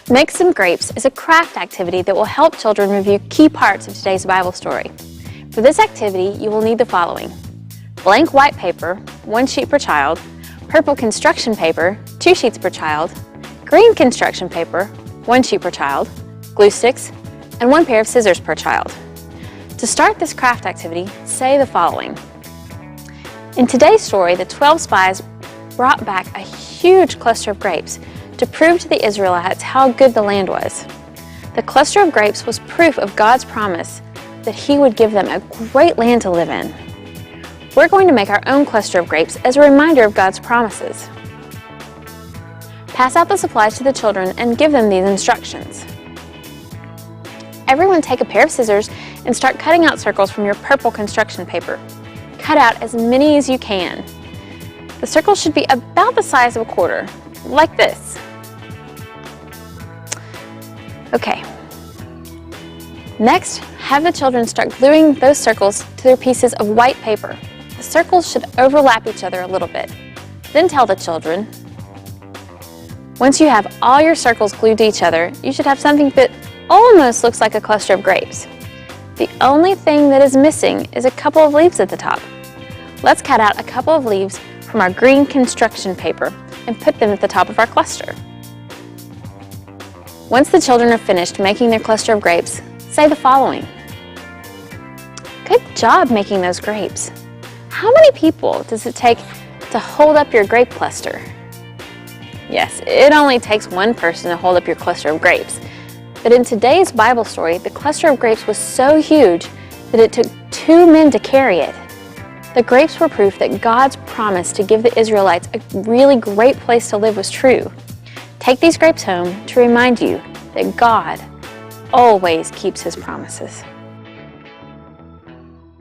Make Some Grapes is a craft activity that will help children review key parts of today's Bible story. For this activity, you will need the following: blank white paper, 1 sheet per child; purple construction paper, 2 sheets per child; green construction paper, 1 sheet per child; glue sticks, and 1 pair of scissors per child. To start this craft activity, say the following. In today's story, the 12 spies brought back a huge cluster of grapes to prove to the Israelites how good the land was. The cluster of grapes was proof of God's promise that He would give them a great land to live in. We're going to make our own cluster of grapes as a reminder of God's promises. Pass out the supplies to the children and give them these instructions. Everyone take a pair of scissors and start cutting out circles from your purple construction paper. Cut out as many as you can. The circles should be about the size of a quarter, like this. Okay. Next, have the children start gluing those circles to their pieces of white paper. The circles should overlap each other a little bit. Then tell the children, once you have all your circles glued to each other, you should have something that almost looks like a cluster of grapes. The only thing that is missing is a couple of leaves at the top. Let's cut out a couple of leaves from our green construction paper and put them at the top of our cluster. Once the children are finished making their cluster of grapes, say the following. Good job making those grapes. How many people does it take to hold up your grape cluster? Yes, it only takes one person to hold up your cluster of grapes. But in today's Bible story, the cluster of grapes was so huge that it took 2 men to carry it. The grapes were proof that God's promise to give the Israelites a really great place to live was true. Take these grapes home to remind you that God always keeps His promises.